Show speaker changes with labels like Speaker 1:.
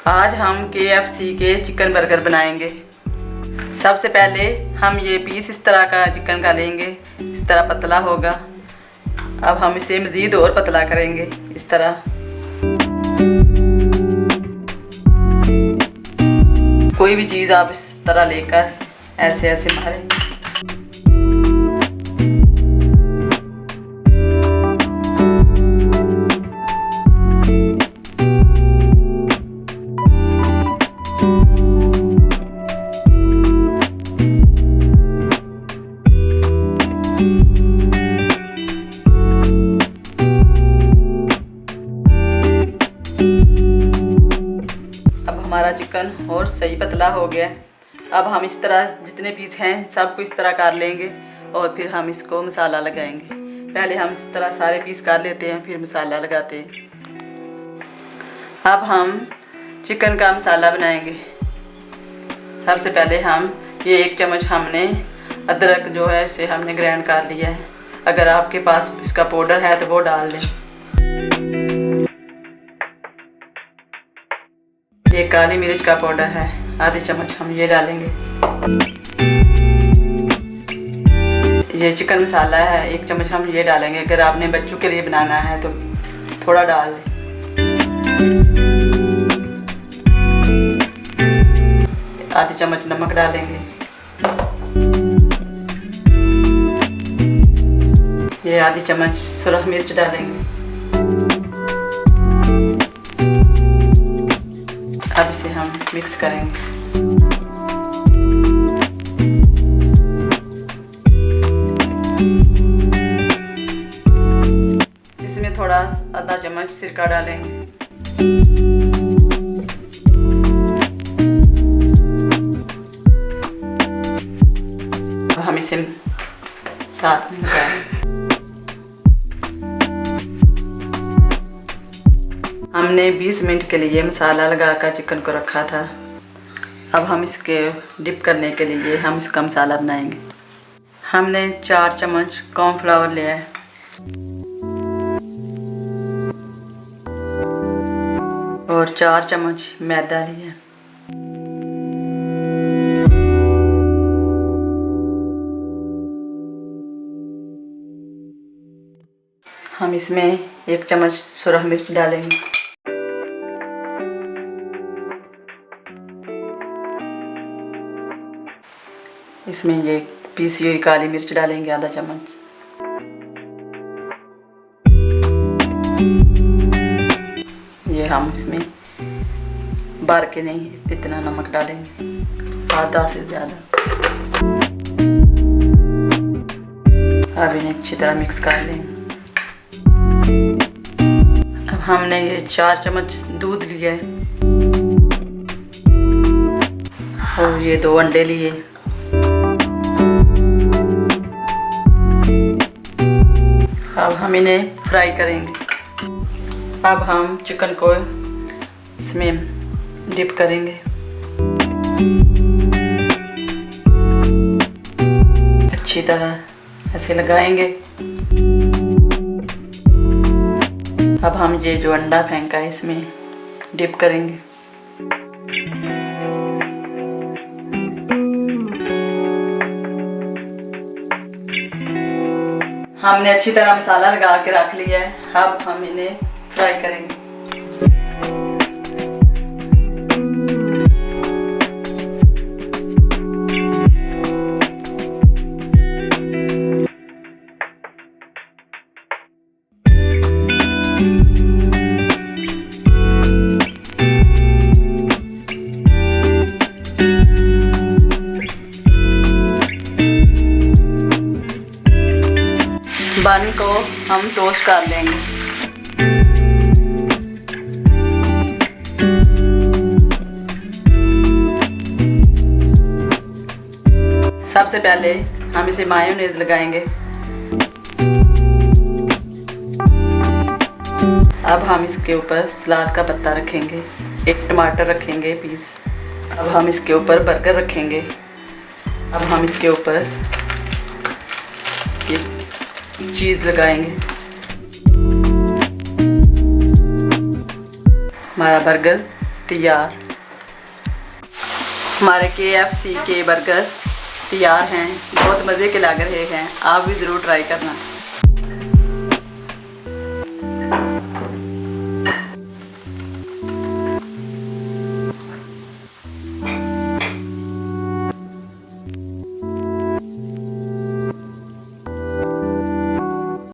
Speaker 1: आज हम KFC के चिकन बर्गर बनाएंगे। सबसे पहले हम ये पीस इस तरह का चिकन का लेंगे, इस तरह पतला होगा। अब हम इसे मज़ीद और पतला करेंगे इस तरह। कोई भी चीज़ आप इस तरह लेकर ऐसे ऐसे मारें। हमारा चिकन और सही पतला हो गया। अब हम इस तरह जितने पीस हैं सबको इस तरह कर लेंगे और फिर हम इसको मसाला लगाएंगे। पहले हम इस तरह सारे पीस कर लेते हैं, फिर मसाला लगाते हैं। अब हम चिकन का मसाला बनाएंगे। सबसे पहले हम ये 1 चम्मच हमने अदरक जो है इसे हमने ग्राइंड कर लिया है। अगर आपके पास इसका पाउडर है तो वो डाल लें। ये काली मिर्च का पाउडर है, आधी चम्मच हम ये डालेंगे। ये चिकन मसाला है, 1 चम्मच हम ये डालेंगे। अगर आपने बच्चों के लिए बनाना है तो थोड़ा डाल लें। आधी चम्मच नमक डालेंगे। ये आधी चम्मच सुरख मिर्च डालेंगे। अब इसे हम मिक्स करेंगे। इसमें थोड़ा आधा चम्मच सिरका डालेंगे। अब हम इसे साथ में लगाएंगे। हमने 20 मिनट के लिए मसाला लगाकर चिकन को रखा था। अब हम इसके डिप करने के लिए हम इसका मसाला बनाएंगे। हमने 4 चम्मच कॉर्नफ्लावर लिया है और 4 चम्मच मैदा लिया है। हम इसमें 1 चम्मच सुरख मिर्च डालेंगे। इसमें ये पीसी हुई काली मिर्च डालेंगे, आधा चम्मच। ये हम इसमें भर के नहीं इतना नमक डालेंगे, आधा से ज़्यादा। अब इन्हें अच्छी तरह मिक्स कर लेंगे। अब हमने ये 4 चम्मच दूध लिया है और ये 2 अंडे लिए। अब हम इन्हें फ्राई करेंगे। अब हम चिकन को इसमें डिप करेंगे। अच्छी तरह ऐसे लगाएंगे। अब हम ये जो अंडा फेंका है इसमें डिप करेंगे। हमने अच्छी तरह मसाला लगा के रख लिया है। अब हम इन्हें फ्राई करेंगे। बन को हम टोस्ट कर लेंगे। सबसे पहले हम इसे मायोनेज़ लगाएंगे। अब हम इसके ऊपर सलाद का पत्ता रखेंगे, एक टमाटर रखेंगे पीस। अब हम इसके ऊपर बर्गर रखेंगे। अब हम इसके ऊपर ये चीज़ लगाएंगे। हमारा बर्गर तैयार। हमारे KFC के बर्गर तैयार हैं, बहुत मज़े के लग रहे हैं। आप भी ज़रूर ट्राई करना।